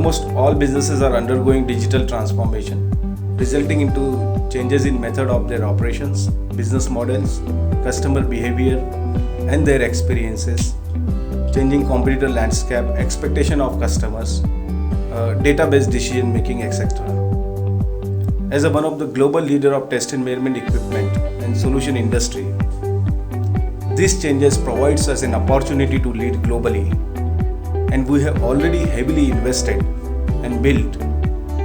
Almost all businesses are undergoing digital transformation, resulting into changes in method of their operations, business models, customer behavior, and their experiences, changing competitor landscape, expectation of customers, database decision making, etc. As one of the global leader of test environment equipment and solution industry, these changes provides us an opportunity to lead globally, and we have already heavily invested and built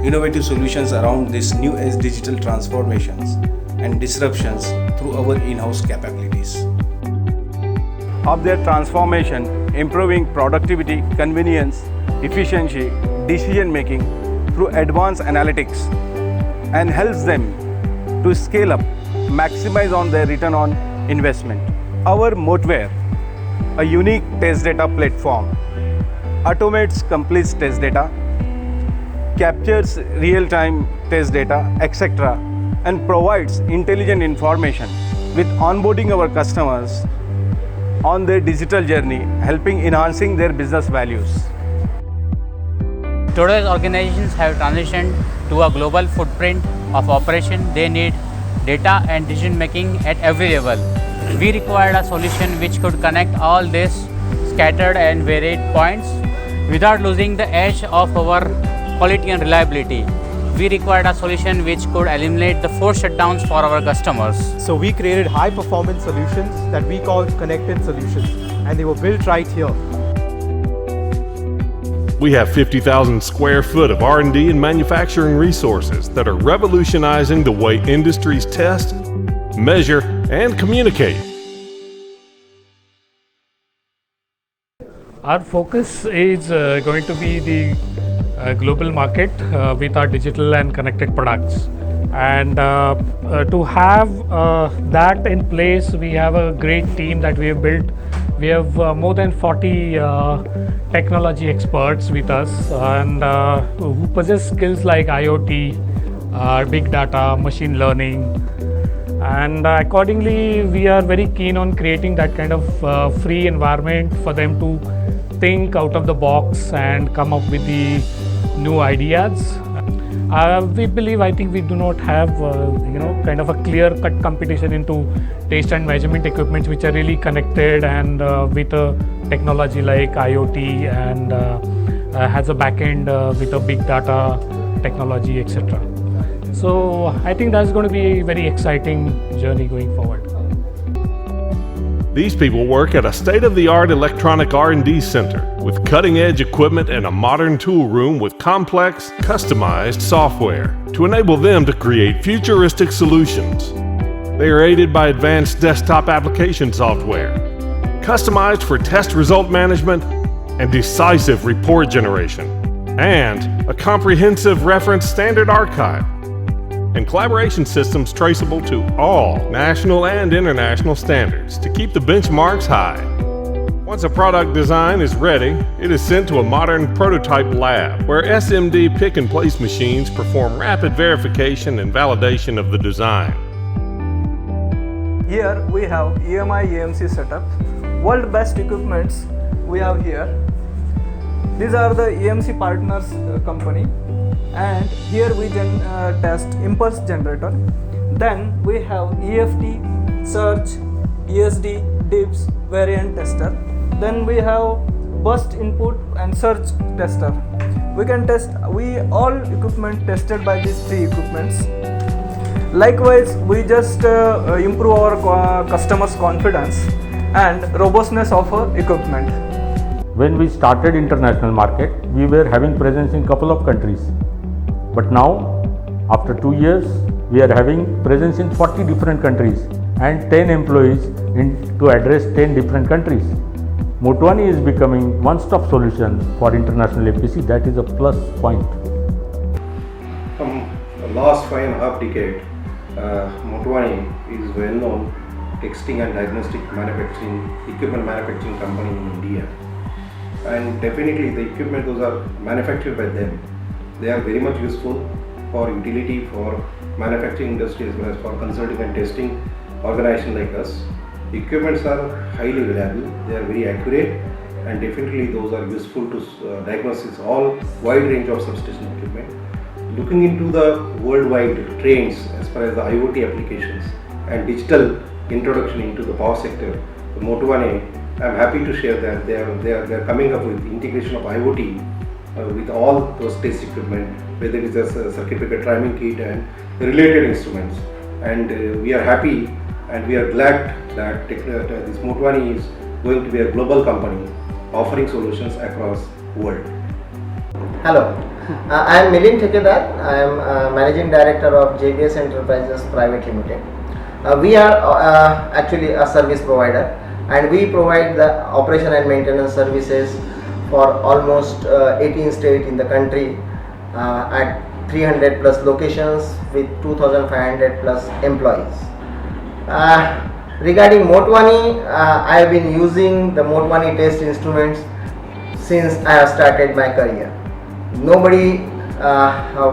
innovative solutions around these new age digital transformations and disruptions through our in-house capabilities. Of their transformation, improving productivity, convenience, efficiency, decision making through advanced analytics, and helps them to scale up, maximize on their return on investment. Our Moteware, a unique test data platform, automates complete test data, captures real-time test data, etc., and provides intelligent information with onboarding our customers on their digital journey, helping enhancing their business values. Today's organizations have transitioned to a global footprint of operation. They need data and decision making at every level. We required a solution which could connect all these scattered and varied points without losing the edge of our quality and reliability. We required a solution which could eliminate the forced shutdowns for our customers. So we created high performance solutions that we called connected solutions, and they were built right here. We have 50,000 square foot of R&D and manufacturing resources that are revolutionizing the way industries test, measure, and communicate. Our focus is going to be the global market with our digital and connected products. And to have that in place, we have a great team that we have built. We have more than 40 technology experts with us, and who possess skills like IoT, big data, machine learning. And accordingly, we are very keen on creating that kind of free environment for them to think out of the box and come up with the new ideas. We believe, I think we do not have, kind of a clear-cut competition into taste and measurement equipments which are really connected and with a technology like IoT and has a backend with a big data technology, etc. So I think that's going to be a very exciting journey going forward. These people work at a state-of-the-art electronic R&D center with cutting-edge equipment and a modern tool room with complex, customized software to enable them to create futuristic solutions. They are aided by advanced desktop application software, customized for test result management and decisive report generation, and a comprehensive reference standard archive, and collaboration systems traceable to all national and international standards to keep the benchmarks high. Once a product design is ready, it is sent to a modern prototype lab where SMD pick-and-place machines perform rapid verification and validation of the design. Here we have EMI EMC setup. World best equipments we have here. These are the EMC partners company. And here we test impulse generator. Then we have EFT, surge, ESD, DIPS, variant tester. Then we have burst input and surge tester. We can test all equipment tested by these three equipments. Likewise, we just improve our customers' confidence and robustness of our equipment. When we started international market, we were having presence in couple of countries. But now, after 2 years, we are having presence in 40 different countries and 10 employees to address 10 different countries. Motwani is becoming one-stop solution for international APC. That is a plus point. From the last 5.5 decades, Motwani is well known testing and diagnostic manufacturing, equipment manufacturing company in India. And definitely the equipment those are manufactured by them. They are very much useful for utility, for manufacturing industry as well as for consulting and testing organization like us. Equipments are highly reliable, they are very accurate and definitely those are useful to diagnosis all wide range of substation equipment. Looking into the worldwide trends as far as the IoT applications and digital introduction into the power sector, Motu1A, I am happy to share that they are coming up with integration of IoT with all those test equipment, whether it is a circuit breaker timing kit and related instruments. And we are happy and we are glad that this Motu1A is going to be a global company offering solutions across world. Hello, I am Milind Thekedar. I am Managing Director of JBS Enterprises Private Limited. We are actually a service provider, and we provide the operation and maintenance services for almost 18 states in the country at 300 plus locations with 2,500 plus employees. Regarding Motu1A, I have been using the Motu1A test instruments since I have started my career. Nobody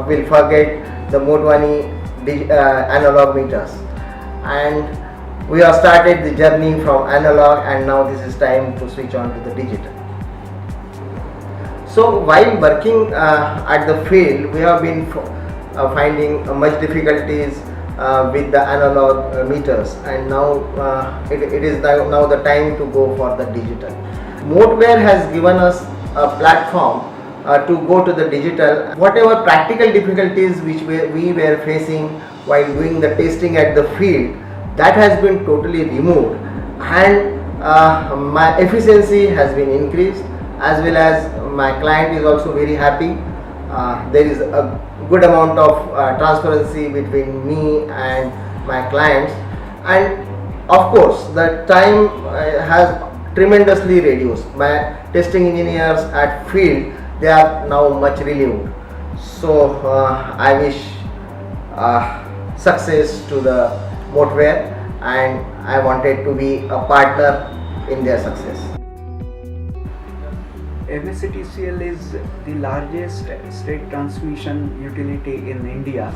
will forget the Motu1A analog meters, and we have started the journey from analog, and now this is time to switch on to the digital. So while working at the field, we have been finding much difficulties with the analog meters, and now it is now the time to go for the digital. Moteware has given us a platform to go to the digital. Whatever practical difficulties which we were facing while doing the testing at the field, that has been totally removed, and my efficiency has been increased, as well as my client is also very happy. There is a good amount of transparency between me and my clients, and of course the time has tremendously reduced. My testing engineers at field, they are now much relieved. So I wish success to the Moteware, and I wanted to be a partner in their success. MSCTCL is the largest state transmission utility in India,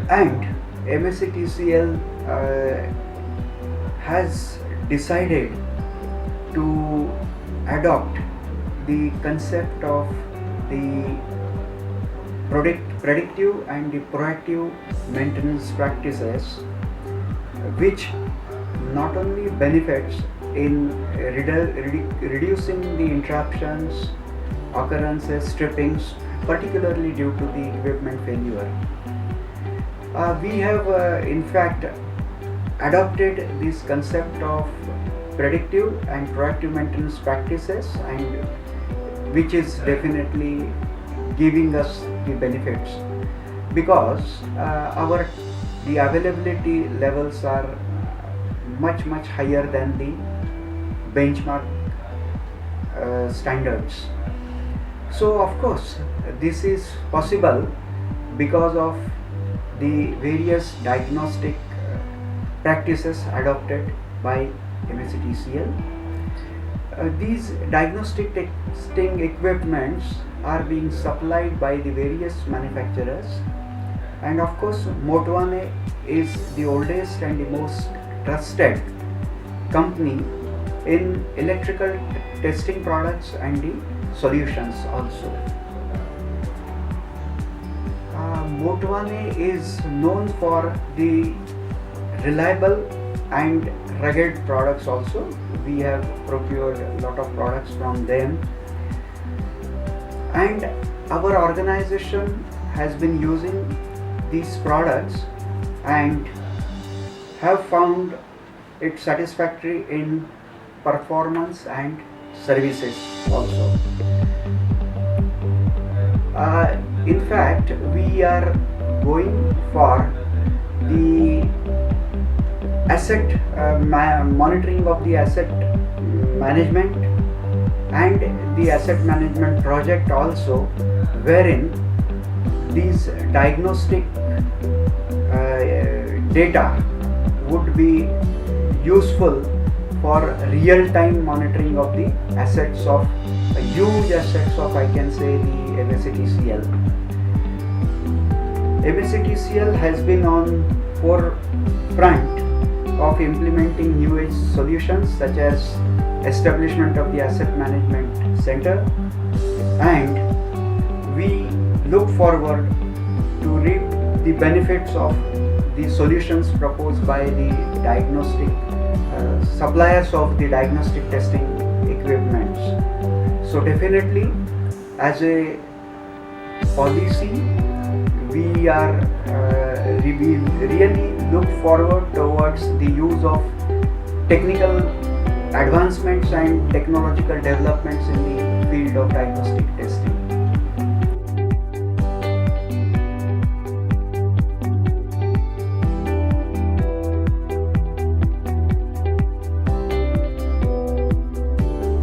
and MSCTCL has decided to adopt the concept of the predictive and the proactive maintenance practices, which not only benefits in reducing the interruptions, occurrences, trippings, particularly due to the equipment failure. We have in fact adopted this concept of predictive and proactive maintenance practices, and which is definitely giving us the benefits, because the availability levels are much higher than the benchmark standards. So of course this is possible because of the various diagnostic practices adopted by MSCTCL. These diagnostic testing equipments are being supplied by the various manufacturers, and of course Motu1A is the oldest and the most trusted company in electrical testing products and the solutions also. Motu1A is known for the reliable and rugged products also. We have procured a lot of products from them, and our organization has been using these products and have found it satisfactory in performance and services also. In fact, we are going for the asset monitoring of the asset management and the asset management project also, wherein these diagnostic data would be useful for real-time monitoring of the assets of huge assets of, I can say, the MSCTCL. MSCTCL has been on forefront of implementing new age solutions such as establishment of the asset management center, and we look forward to reap the benefits of the solutions proposed by the diagnostic suppliers of the diagnostic testing equipments. So definitely, as a policy, we really look forward towards the use of technical advancements and technological developments in the field of diagnostic testing.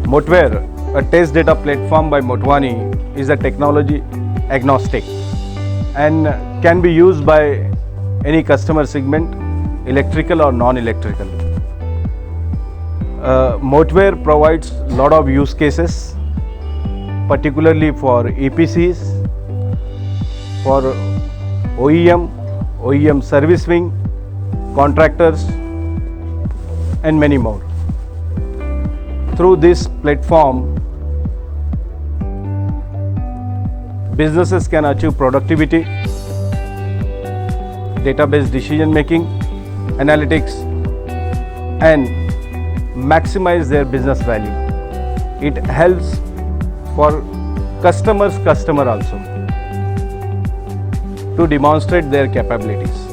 Motware, a test data platform by Motwani, is a technology agnostic and can be used by any customer segment, electrical or non-electrical. Motware provides a lot of use cases, particularly for EPCs, for OEM service wing, contractors, and many more. Through this platform, businesses can achieve productivity, database decision making, analytics, and maximize their business value. It helps for customer also to demonstrate their capabilities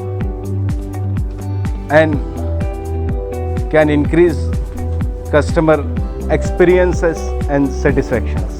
and can increase customer experiences and satisfactions.